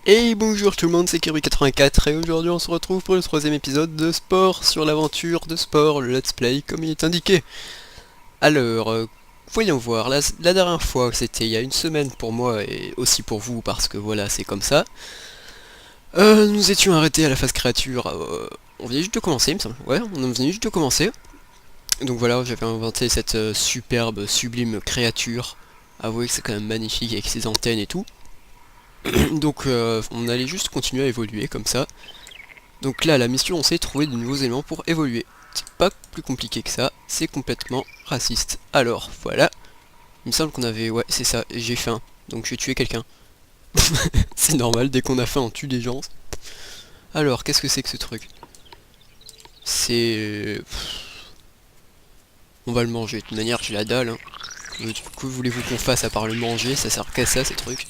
Et bonjour tout le monde, c'est Kirby84 et aujourd'hui on se retrouve pour le troisième épisode de Sport sur l'aventure de sport, le let's play comme il est indiqué. Alors, voyons voir, la dernière fois c'était il y a une semaine pour moi et aussi pour vous parce que voilà c'est comme ça. Nous étions arrêtés à la phase créature, on venait juste de commencer il me semble, ouais on venait juste de commencer. Donc voilà, j'avais inventé cette superbe, sublime créature, avouez que c'est quand même magnifique avec ses antennes et tout. Donc on allait juste continuer à évoluer comme ça. Donc là la mission on s'est trouver de nouveaux éléments pour évoluer. C'est pas plus compliqué que ça, c'est complètement raciste. Alors voilà, il me semble qu'on avait... Ouais c'est ça, j'ai faim, donc je vais tuer quelqu'un. C'est normal, dès qu'on a faim on tue des gens. Alors qu'est-ce que c'est que ce truc? C'est... On va le manger, de toute manière j'ai la dalle hein. Que voulez-vous qu'on fasse à part le manger? Ça sert qu'à ça ces trucs.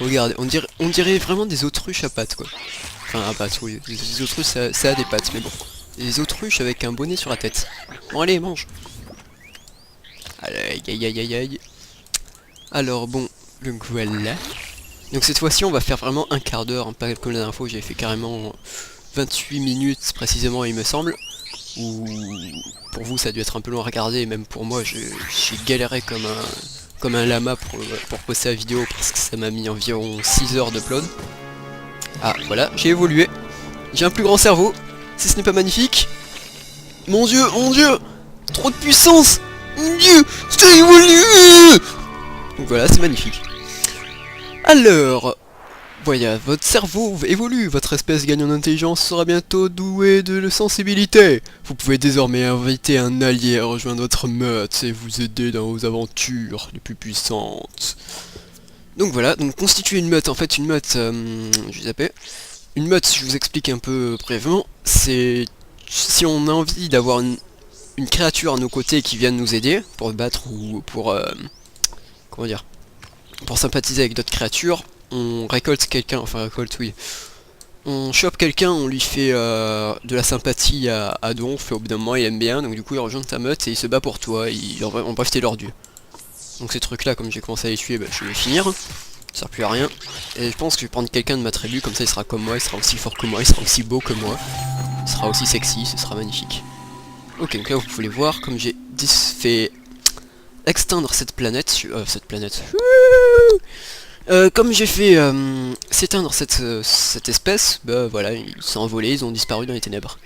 Regardez, on dirait vraiment des autruches à pattes quoi. Enfin à pattes oui, les autruches ça a des pattes mais bon. Les autruches avec un bonnet sur la tête. Bon allez mange. Aïe aïe aïe aïe aïe. Alors bon, le voilà. Donc cette fois-ci on va faire vraiment un quart d'heure, hein, pas comme la dernière fois où j'avais fait carrément 28 minutes précisément il me semble. Ou pour vous ça a dû être un peu long à regarder et même pour moi j'ai galéré comme un lama pour poster la vidéo parce que ça m'a mis environ 6 heures d'upload. Ah voilà, j'ai évolué. J'ai un plus grand cerveau, si ce n'est pas magnifique. Mon dieu, trop de puissance. Mon dieu, ça évolue. Donc voilà, c'est magnifique. Alors, voilà, votre cerveau évolue, votre espèce gagne en intelligence, sera bientôt douée de sensibilité. Vous pouvez désormais inviter un allié à rejoindre votre meute et vous aider dans vos aventures les plus puissantes. Donc voilà, donc constituer une meute, en fait une meute, je vais zapper. Une meute, si je vous explique un peu brièvement, c'est si on a envie d'avoir une créature à nos côtés qui vienne nous aider pour battre ou pour comment dire, pour sympathiser avec d'autres créatures, on récolte quelqu'un, enfin récolte oui, on chope quelqu'un, on lui fait de la sympathie à donf, et au bout d'un moment il aime bien, donc du coup il rejoint ta meute et il se bat pour toi, en bref t'es leur dieu. Donc ces trucs là, comme j'ai commencé à les tuer, bah, je vais les finir. Ça sert plus à rien. Et je pense que je vais prendre quelqu'un de ma tribu, comme ça il sera comme moi, il sera aussi fort que moi, il sera aussi beau que moi. Il sera aussi sexy, ce sera magnifique. Ok, donc là vous pouvez voir, comme j'ai fait exteindre cette planète, comme j'ai fait s'éteindre cette espèce, bah voilà, ils sont envolés, ils ont disparu dans les ténèbres.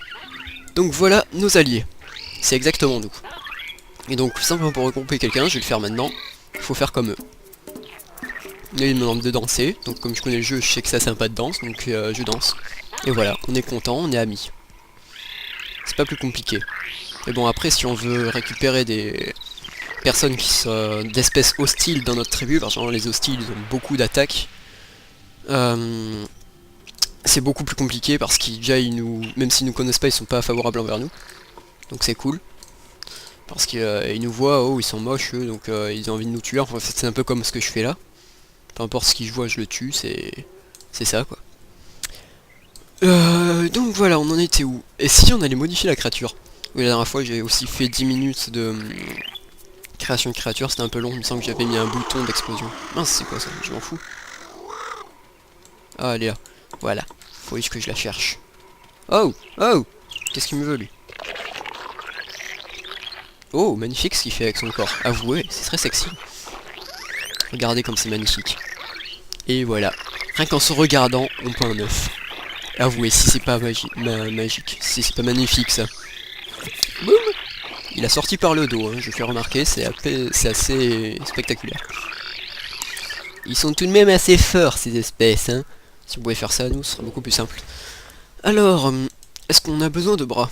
Donc voilà nos alliés. C'est exactement nous. Et donc simplement pour regrouper quelqu'un, je vais le faire maintenant. Il faut faire comme eux. Là il me demande de danser, donc comme je connais le jeu, je sais que ça c'est un pas de danse, donc je danse. Et voilà, on est content, on est amis. C'est pas plus compliqué. Mais bon après si on veut récupérer des personnes qui sont d'espèces hostiles dans notre tribu, parce que les hostiles ils ont beaucoup d'attaques, c'est beaucoup plus compliqué parce qu'ils déjà même s'ils nous connaissent pas, ils sont pas favorables envers nous. Donc c'est cool. Parce qu'ils nous voient, oh ils sont moches eux, donc ils ont envie de nous tuer, enfin c'est un peu comme ce que je fais là. Peu importe ce qu'il voit, je le tue, c'est ça quoi. Donc voilà, on en était où? Et si on allait modifier la créature? Oui, la dernière fois j'ai aussi fait 10 minutes de création de créature, c'était un peu long, il me semble que j'avais mis un bouton d'explosion. Mince, c'est quoi ça? Je m'en fous. Ah, elle est là. Voilà, faut juste que je la cherche. Oh, oh, qu'est-ce qu'il me veut lui? Oh, magnifique ce qu'il fait avec son corps. Avouez, c'est très sexy. Regardez comme c'est magnifique. Et voilà. Rien qu'en se regardant, on peut un œuf. Avouez, si c'est pas magique, si c'est pas magnifique ça. Boum. Il a sorti par le dos, hein, je fais remarquer, c'est assez spectaculaire. Ils sont tout de même assez forts ces espèces, hein. Si on pouvait faire ça à nous, ce serait beaucoup plus simple. Alors, est-ce qu'on a besoin de bras?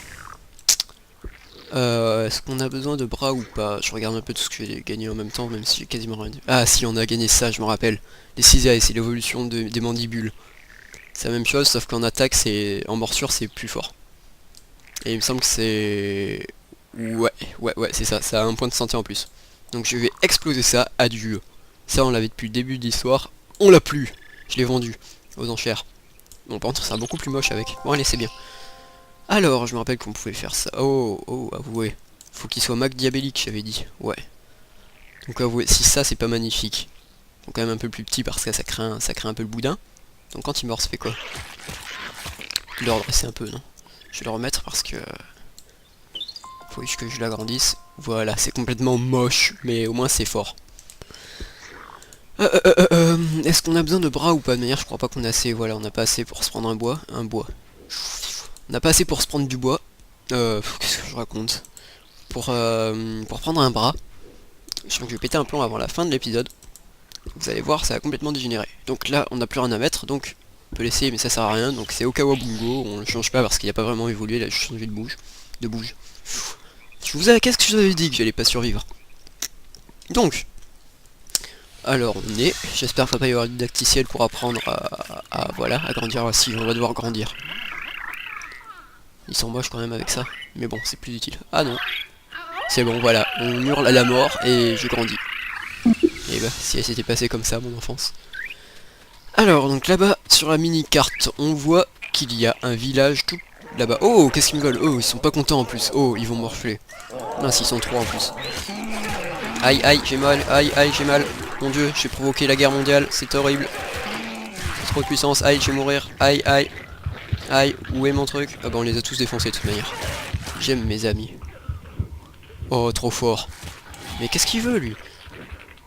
Est-ce qu'on a besoin de bras ou pas? Je regarde un peu tout ce que j'ai gagné en même temps, même si j'ai quasiment rien dit. Ah si, on a gagné ça, je me rappelle. Les cisailles, c'est l'évolution des mandibules. C'est la même chose, sauf qu'en attaque, en morsure, c'est plus fort. Et il me semble que c'est... Ouais, c'est ça, ça a un point de santé en plus. Donc je vais exploser ça, adieu. Ça, on l'avait depuis le début de l'histoire. On l'a plus. Je l'ai vendu aux enchères. Bon, par contre, ça sera beaucoup plus moche avec. Bon, allez, c'est bien. Alors, je me rappelle qu'on pouvait faire ça. Oh, avouez. Faut qu'il soit Mac diabélique, j'avais dit. Ouais. Donc avouez, si ça c'est pas magnifique. Donc quand même un peu plus petit parce que ça craint un peu le boudin. Donc quand il meurt, ça fait quoi? Je vais le redresser un peu, non? Je vais le remettre parce que... faut juste que je l'agrandisse. Voilà, c'est complètement moche, mais au moins c'est fort. Est-ce qu'on a besoin de bras ou pas? De manière, je crois pas qu'on a assez. Voilà, on n'a pas assez pour se prendre un bois. On n'a pas assez pour se prendre du bois. Qu'est-ce que je raconte? Pour prendre un bras. Je crois que je vais péter un plomb avant la fin de l'épisode. Vous allez voir, ça a complètement dégénéré. Donc là, on n'a plus rien à mettre, donc on peut laisser, mais ça sert à rien. Donc c'est Okawabungo, on le change pas parce qu'il n'a pas vraiment évolué. Là, je changé de bouge. Qu'est-ce que je vous avais dit que j'allais pas survivre? Donc, alors on est. J'espère qu'il va pas y avoir du didacticiel pour apprendre voilà, à grandir. Si, on va devoir grandir. Ils sont moches quand même avec ça, mais bon, c'est plus utile. Ah non, c'est bon, voilà, on hurle à la mort et je grandis. Et bah, si elle s'était passée comme ça, mon enfance. Alors, donc là-bas, sur la mini-carte, on voit qu'il y a un village tout là-bas. Oh, qu'est-ce qu'ils me veulent? Oh, ils sont pas contents en plus. Oh, ils vont morfler. Non, s'ils sont trois en plus. Aïe, aïe, j'ai mal, aïe, aïe, j'ai mal. Mon dieu, j'ai provoqué la guerre mondiale, c'est horrible. Trop de puissance, aïe, je vais mourir, aïe, aïe. Aïe, où est mon truc? Ah bah on les a tous défoncés de toute manière. J'aime mes amis. Oh, trop fort. Mais qu'est-ce qu'il veut, lui?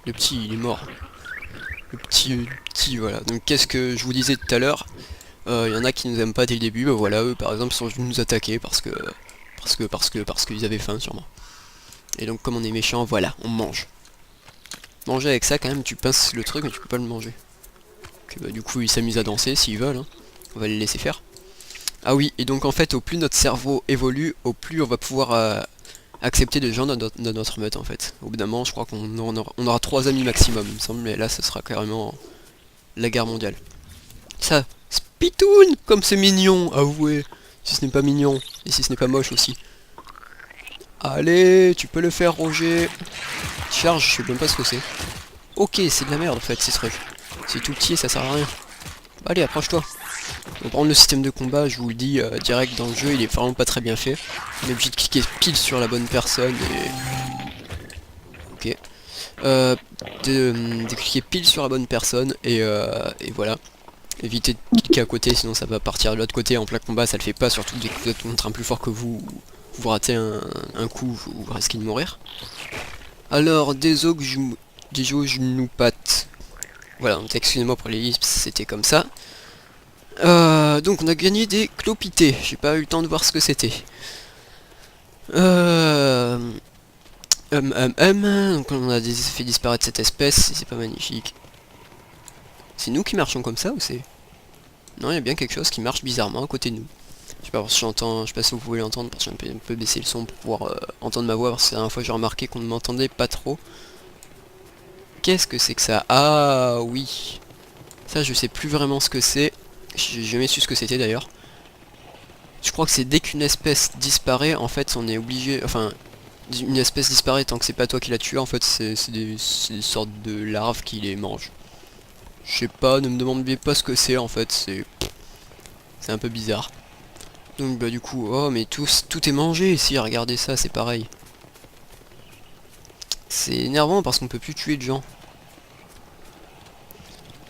Le petit, il est mort. Le petit, voilà. Donc qu'est-ce que je vous disais tout à l'heure? Il y en a qui nous aiment pas dès le début. Bah voilà, eux par exemple sont venus nous attaquer parce qu'ils avaient faim sûrement. Et donc comme on est méchant, voilà, on mange. Manger avec ça quand même, tu pinces le truc mais tu peux pas le manger. Donc, bah, du coup ils s'amusent à danser s'ils veulent, hein. On va les laisser faire. Ah oui, et donc en fait, au plus notre cerveau évolue, au plus on va pouvoir accepter des gens dans notre meute en fait. Au bout d'un moment, je crois qu'on aura 3 amis maximum, il me semble, mais là, ce sera carrément la guerre mondiale. Ça, Spitoun, comme c'est mignon, avouez, si ce n'est pas mignon, et si ce n'est pas moche aussi. Allez, tu peux le faire, Roger. Charge, je sais même pas ce que c'est. Ok, c'est de la merde en fait, ces trucs. C'est tout petit et ça sert à rien. Allez, approche-toi. On va prendre le système de combat, je vous le dis direct dans le jeu, il est vraiment pas très bien fait. On est obligé de cliquer pile sur la bonne personne et... Ok. De cliquer pile sur la bonne personne et voilà. Évitez de cliquer à côté, sinon ça va partir de l'autre côté en plein combat, ça le fait pas, surtout dès que vous êtes contre un plus fort que vous, vous ratez un coup, vous risquez de mourir. Alors, des Genoux-pattes. Voilà, donc excusez-moi pour les lisps, c'était comme ça. Donc on a gagné des clopités, j'ai pas eu le temps de voir ce que c'était. Donc on a fait disparaître cette espèce, c'est pas magnifique. C'est nous qui marchons comme ça ou c'est... Non, il y a bien quelque chose qui marche bizarrement à côté de nous. Je sais pas si j'entends, je sais pas si vous pouvez l'entendre parce que j'ai un peu baissé le son pour pouvoir entendre ma voix parce que la dernière fois j'ai remarqué qu'on ne m'entendait pas trop. Qu'est-ce que c'est que ça? Ah oui. Ça je sais plus vraiment ce que c'est. J'ai jamais su ce que c'était d'ailleurs. Je crois que c'est dès qu'une espèce disparaît, en fait on est obligé... Enfin, une espèce disparaît tant que c'est pas toi qui l'as tué, en fait c'est des sortes de larves qui les mangent. Je sais pas, ne me demandez pas ce que c'est en fait, c'est un peu bizarre. Donc bah du coup, oh mais tout est mangé ici, regardez ça, c'est pareil. C'est énervant parce qu'on peut plus tuer de gens.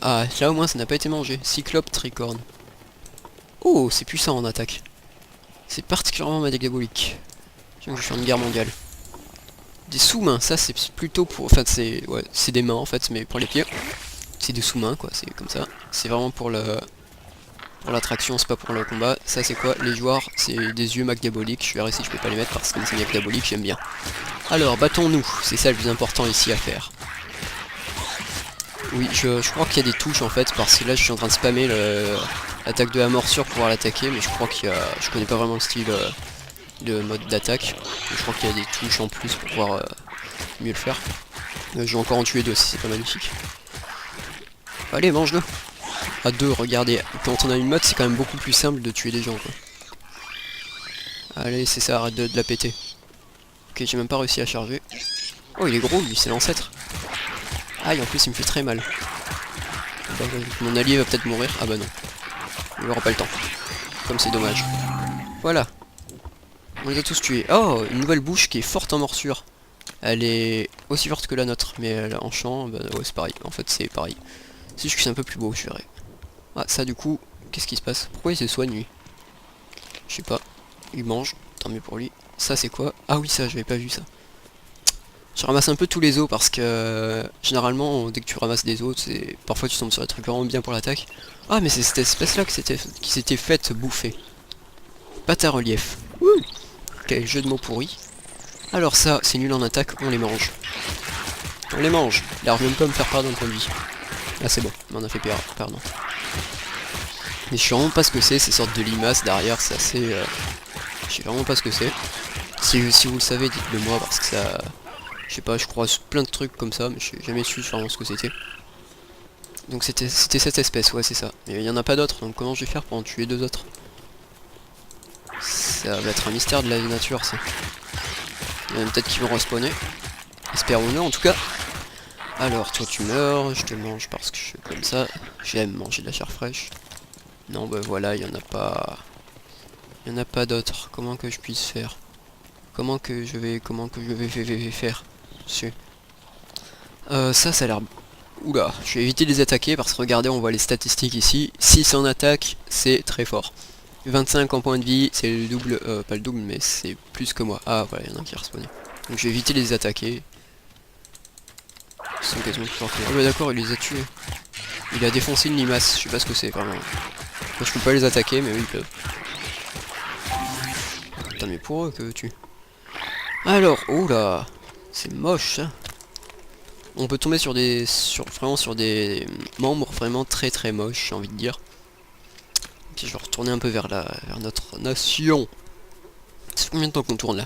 Ah, là au moins ça n'a pas été mangé. Cyclope tricorne. Oh, c'est puissant en attaque. C'est particulièrement diabolique. Je suis en guerre mondiale. Des sous-mains, ça c'est plutôt pour... Enfin c'est... Ouais, c'est des mains en fait, mais pour les pieds. C'est des sous-mains quoi, c'est comme ça. C'est vraiment pour le... Pour l'attraction, c'est pas pour le combat. Ça c'est quoi? Les joueurs, c'est des yeux Mac diaboliques. Je verrai si je peux pas les mettre parce que c'est Mac diabolique, j'aime bien. Alors, battons-nous. C'est ça le plus important ici à faire. Oui, je crois qu'il y a des touches en fait, parce que là je suis en train de spammer l'attaque de la morsure pour pouvoir l'attaquer, mais je crois qu'il y a... Je connais pas vraiment le style de mode d'attaque. Je crois qu'il y a des touches en plus pour pouvoir mieux le faire. Je vais encore en tuer 2 si c'est pas magnifique. Allez, mange-le. À 2, regardez. Quand on a une mode, c'est quand même beaucoup plus simple de tuer des gens, quoi. Allez, c'est ça, arrête de la péter. Ok, j'ai même pas réussi à charger. Oh, il est gros, lui, c'est l'ancêtre. Aïe, en plus, il me fait très mal. Bah, mon allié va peut-être mourir. Ah bah non. Il aura pas le temps. Comme c'est dommage. Voilà. On les a tous tués. Oh, une nouvelle bouche qui est forte en morsure. Elle est aussi forte que la nôtre, mais elle, en champ, bah ouais, c'est pareil. En fait, c'est pareil. C'est juste que c'est un peu plus beau, je verrai. Ah ça du coup, qu'est-ce qui se passe? Pourquoi il se soigne lui? Je sais pas. Il mange, tant mieux pour lui. Ça c'est quoi? Ah oui ça, j'avais pas vu ça. Je ramasse un peu tous les os parce que généralement dès que tu ramasses des os, c'est parfois tu tombes sur des trucs vraiment bien pour l'attaque. Ah mais c'est cette espèce là qui s'était faite bouffer. Pâte à relief. Ouh. Quel jeu de mots pourri. Alors ça, c'est nul en attaque, on les mange. On les mange. Il arrive même pas à me faire perdre un point de vie. Ah c'est bon, il m'en a fait pardon. Mais je sais vraiment pas ce que c'est, ces sortes de limaces derrière, c'est assez... je sais vraiment pas ce que c'est. Si vous le savez, dites-le moi parce que ça... Je sais pas, je croise plein de trucs comme ça, mais je sais jamais su vraiment ce que c'était. Donc c'était cette espèce, ouais c'est ça. Mais il y en a pas d'autres, donc comment je vais faire pour en tuer deux autres? Ça va être un mystère de la nature ça. Il y en a peut-être qui vont respawner. Espérons-le en tout cas. Alors toi tu meurs, je te mange parce que je suis comme ça. J'aime manger de la chair fraîche. Non bah voilà, il y en a pas. Il y en a pas d'autres. Comment que je puisse faire? Comment que je vais faire? Ça a l'air... Oula, je vais éviter de les attaquer parce que regardez, on voit les statistiques ici. 6 en attaque, c'est très fort. 25 en point de vie, c'est le double, pas le double, mais c'est plus que moi. Ah voilà, il y en a un qui est respawné. Donc je vais éviter de les attaquer. Ils sont quasiment plus forts que moi. Ah bah d'accord, il les a tués. Il a défoncé une limace, je sais pas ce que c'est vraiment. Moi je peux pas les attaquer, mais eux ils peuvent. Putain mais pour eux, que veux-tu? Alors, oula, c'est moche ça. On peut tomber sur des... vraiment sur des membres vraiment très très moches, j'ai envie de dire. Ok, je vais retourner un peu vers notre nation. Ça fait combien de temps qu'on tourne là?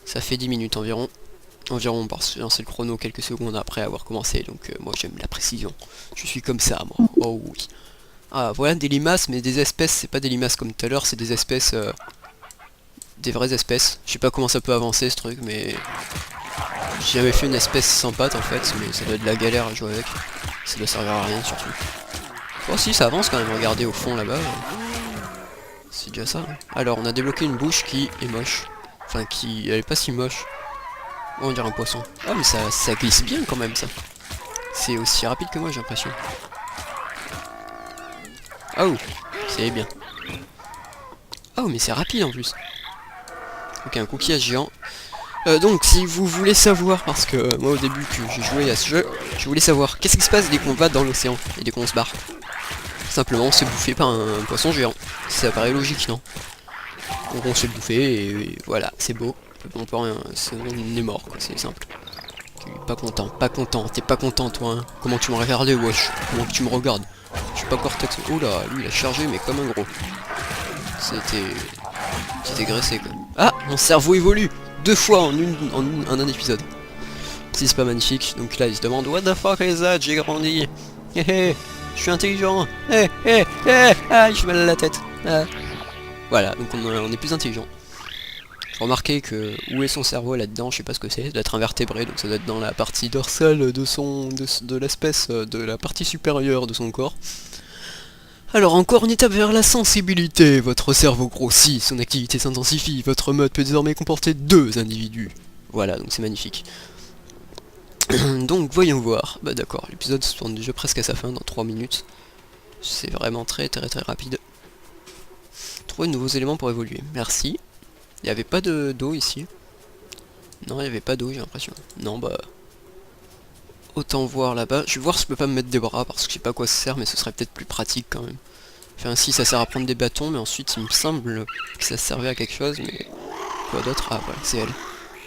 Ça fait 10 minutes environ. Environ parce que j'ai lancé le chrono quelques secondes après avoir commencé, donc moi j'aime la précision. Je suis comme ça moi. Oh oui. Ah voilà des limaces, mais des espèces, c'est pas des limaces comme tout à l'heure, c'est des espèces... des vraies espèces. Je sais pas comment ça peut avancer ce truc, mais... J'ai jamais fait une espèce sans pattes en fait, mais ça doit être de la galère à jouer avec. Ça doit servir à rien surtout. Oh si, ça avance quand même, regardez au fond là-bas. C'est déjà ça. Hein. Alors, on a débloqué une bouche qui est moche. Enfin, qui... elle est pas si moche. Oh, on dirait un poisson. Ah, mais ça glisse bien quand même, ça. C'est aussi rapide que moi, j'ai l'impression. Oh, c'est bien. Oh, mais c'est rapide en plus. Ok, un coquillage géant. Donc si vous voulez savoir, parce que moi au début que j'ai joué à ce jeu, je voulais savoir qu'est-ce qui se passe dès qu'on va dans l'océan et dès qu'on se barre. Simplement on se fait bouffer par un poisson géant. Ça paraît logique, non? Donc on se fait bouffer et voilà, c'est beau. On peut rien, on est mort quoi, c'est simple. Pas content, t'es pas content toi hein. Comment tu me regardais wesh? Comment tu me regardes? Je suis pas cortex. Oh là, lui il a chargé mais comme un gros. C'était graissé quoi. Ah, mon cerveau évolue! 2 fois en un épisode. Si c'est pas magnifique, donc là il se demande what the fuck is that, j'ai grandi. Hé hé, je suis intelligent. Hé hé hé, ah je suis mal à la tête. Ah. Voilà, donc on est plus intelligent. Remarquez que où est son cerveau là-dedans, je sais pas ce que c'est, ça doit être un vertébré, donc ça doit être dans la partie dorsale de l'espèce, de la partie supérieure de son corps. Alors encore une étape vers la sensibilité, votre cerveau grossit, son activité s'intensifie, votre mode peut désormais comporter 2 individus. Voilà, donc c'est magnifique. Donc voyons voir, bah d'accord, l'épisode se tourne déjà presque à sa fin dans 3 minutes. C'est vraiment très très très rapide. Trouver de nouveaux éléments pour évoluer, merci. Il n'y avait pas d'eau ici. Non, il n'y avait pas d'eau j'ai l'impression. Non bah... Autant voir là-bas. Je vais voir si je peux pas me mettre des bras parce que je sais pas à quoi ça sert mais ce serait peut-être plus pratique quand même. Enfin si ça sert à prendre des bâtons mais ensuite il me semble que ça servait à quelque chose mais... Quoi d'autre? Ah voilà c'est elle.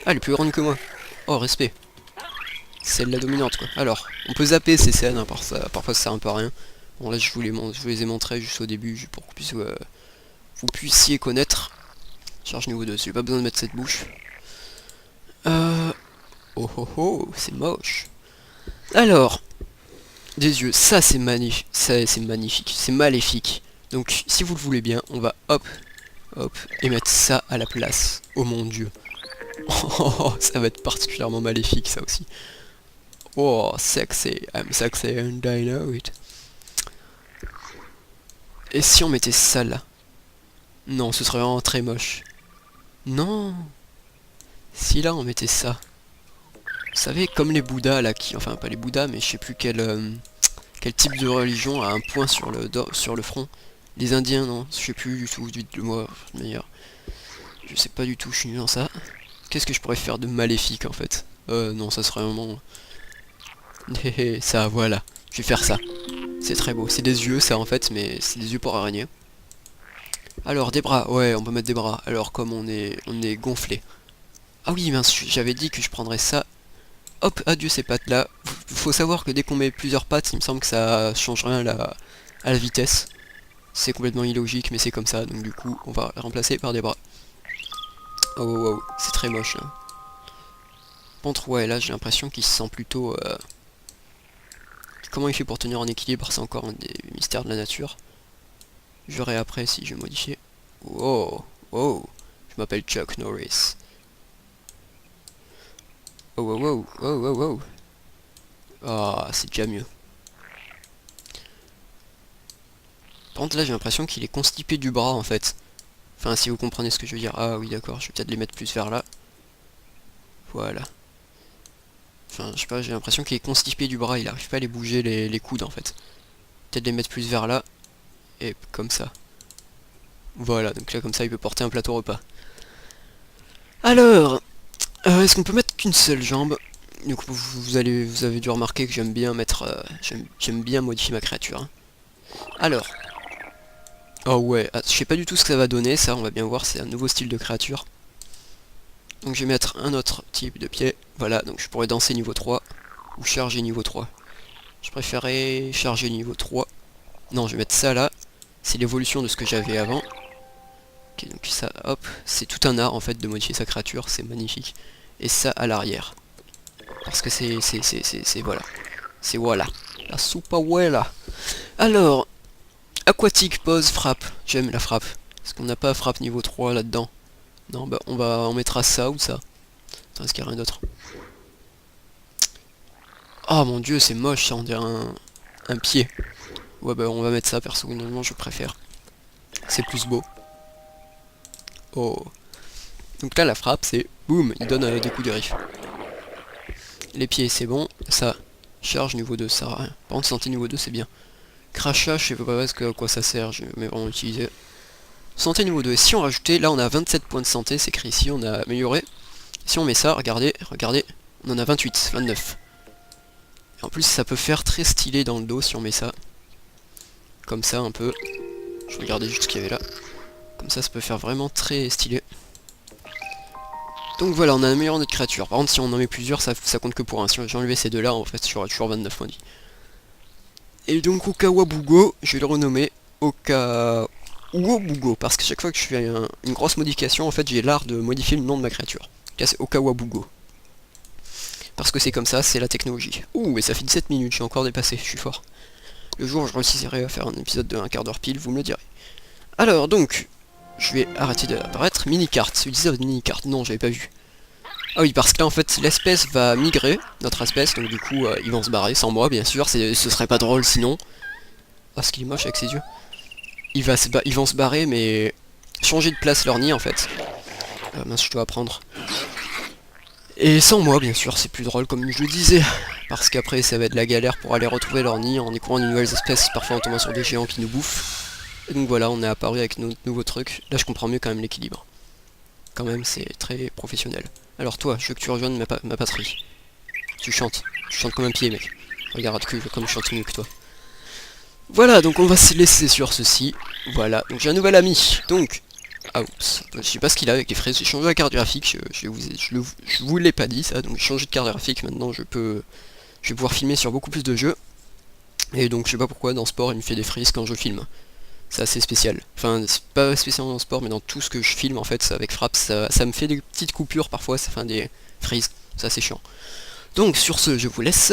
Ah elle est plus grande que moi. Oh respect. C'est elle la dominante quoi. Alors on peut zapper ces scènes hein, parfois ça sert un peu à rien. Bon là je vous les ai montrés juste au début pour que vous puissiez connaître. Charge niveau 2, j'ai pas besoin de mettre cette bouche. Oh oh oh, c'est moche. Alors, des yeux, ça c'est magnifique, c'est magnifique, c'est maléfique. Donc si vous le voulez bien, on va hop, et mettre ça à la place. Oh mon dieu. Oh, ça va être particulièrement maléfique ça aussi. Oh, sexy, I'm sexy and I know it. Et si on mettait ça là? Non, ce serait vraiment très moche. Non. Si là on mettait ça. Vous savez, comme les Bouddhas là, enfin pas les Bouddhas, mais je sais plus Quel type de religion a un point sur le front? Les Indiens, non, je sais plus du tout, dites-le-moi, d'ailleurs. Je sais pas du tout, je suis nul dans ça. Qu'est-ce que je pourrais faire de maléfique en fait? Non, ça serait vraiment... ça, voilà. Je vais faire ça. C'est très beau. C'est des yeux, ça en fait, mais c'est des yeux pour araignée. Alors, des bras. Ouais, on peut mettre des bras. Alors, comme on est gonflé. Ah oui, mince, j'avais dit que je prendrais ça. Hop, adieu ces pattes là. Faut savoir que dès qu'on met plusieurs pattes, il me semble que ça change rien à la vitesse. C'est complètement illogique, mais c'est comme ça. Donc du coup, on va remplacer par des bras. Oh, oh, oh. C'est très moche là. Par contre, ouais, là j'ai l'impression qu'il se sent plutôt... Comment il fait pour tenir en équilibre? C'est encore un des mystères de la nature. Je verrai après si je vais modifier. Wow, wow. Je m'appelle Chuck Norris. Oh, wow, wow, wow, wow, wow. Ah, c'est déjà mieux. Par contre, là j'ai l'impression qu'il est constipé du bras en fait. Enfin, si vous comprenez ce que je veux dire. Ah oui, d'accord, je vais peut-être les mettre plus vers là. Voilà. Enfin, je sais pas, j'ai l'impression qu'il est constipé du bras, il arrive pas à les bouger les coudes en fait. Peut-être les mettre plus vers là. Et comme ça. Voilà, donc là comme ça il peut porter un plateau repas. Alors, est-ce qu'on peut mettre qu'une seule jambe? Donc vous avez dû remarquer que j'aime bien mettre... j'aime bien modifier ma créature. Hein. Alors. Oh ouais, je sais pas du tout ce que ça va donner, ça on va bien voir, c'est un nouveau style de créature. Donc je vais mettre un autre type de pied. Voilà, donc je pourrais danser niveau 3. Ou charger niveau 3. Je préférais charger niveau 3. Non, je vais mettre ça là. C'est l'évolution de ce que j'avais avant. Ok, donc ça, hop. C'est tout un art en fait de modifier sa créature, c'est magnifique. Et ça à l'arrière. Parce que c'est voilà. C'est voilà. La soupe à voilà. Alors, aquatique, pose, frappe. J'aime la frappe. Parce qu'on n'a pas frappe niveau 3 là-dedans. Non, bah on mettra ça ou ça. Attends, est-ce qu'il y a rien d'autre? Oh mon dieu, c'est moche, ça on dirait un pied. Ouais, bah on va mettre ça, personnellement je préfère. C'est plus beau. Oh. Donc là, la frappe, c'est boum, il donne des coups de griffe. Les pieds, c'est bon. Ça, charge niveau 2, ça sert à rien. Par contre, santé niveau 2, c'est bien. Crachat, je sais pas à quoi ça sert, je vais vraiment l'utiliser. Santé niveau 2, et si on rajoutait, là on a 27 points de santé, c'est écrit ici, on a amélioré. Si on met ça, regardez, regardez, on en a 28, 29. Et en plus, ça peut faire très stylé dans le dos si on met ça. Comme ça, un peu. Je regardais juste ce qu'il y avait là. Comme ça peut faire vraiment très stylé. Donc voilà, on a amélioré notre créature. Par contre, si on en met plusieurs, ça compte que pour un. Si j'ai enlevé ces deux-là, en fait, j'aurais toujours 29 points de vie. Et donc, Okawabugo, je vais le renommer Okawabugo. Parce que chaque fois que je fais une grosse modification, en fait, j'ai l'art de modifier le nom de ma créature. Là, c'est Okawabugo. Parce que c'est comme ça, c'est la technologie. Ouh, et ça fait 17 minutes, j'ai encore dépassé, je suis fort. Le jour où je réussirai à faire un épisode de 1 quart d'heure pile, vous me le direz. Alors, donc, je vais arrêter d'apparaître. Mini-carte, utiliser votre mini-carte. Non, j'avais pas vu. Ah oui, parce que là, en fait, l'espèce va migrer, notre espèce, donc du coup, ils vont se barrer, sans moi, bien sûr, ce serait pas drôle sinon. Ah, ce qu'il est moche avec ses yeux. Ils vont se barrer, mais changer de place leur nid, en fait. Mince, je dois apprendre. Et sans moi, bien sûr, c'est plus drôle, comme je le disais. Parce qu'après, ça va être la galère pour aller retrouver leur nid en découvrant de nouvelles espèces, parfois en tombant sur des géants qui nous bouffent. Et donc voilà, on est apparu avec notre nouveau truc. Là, je comprends mieux quand même l'équilibre. Quand même, c'est très professionnel. Alors toi, je veux que tu rejoignes ma patrie. Tu chantes comme un pied, mec. Regarde que comme je chante mieux que toi. Voilà, donc on va se laisser sur ceci. Voilà, donc j'ai un nouvel ami. Donc, ah oups, je sais pas ce qu'il a avec les fraises. J'ai changé la carte graphique, je vous l'ai pas dit ça. Donc j'ai changé de carte graphique, maintenant je vais pouvoir filmer sur beaucoup plus de jeux. Et donc je sais pas pourquoi dans sport il me fait des frises quand je filme. C'est assez spécial. Enfin, c'est pas spécialement dans le sport, mais dans tout ce que je filme, en fait, avec Fraps, ça me fait des petites coupures parfois, ça fait des frises. Ça, c'est chiant. Donc, sur ce, je vous laisse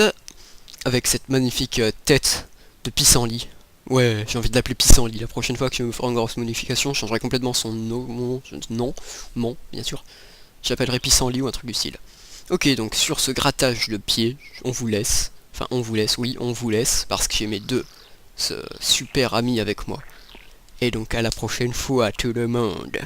avec cette magnifique tête de pissenlit. Ouais, j'ai envie de l'appeler pissenlit. La prochaine fois que je me ferai une grosse modification, je changerai complètement son nom, bien sûr. J'appellerai pissenlit ou un truc du style. Ok, donc sur ce grattage de pied, on vous laisse. Enfin, on vous laisse, oui, on vous laisse, parce que j'ai mes deux super amis avec moi. Et donc à la prochaine fois tout le monde.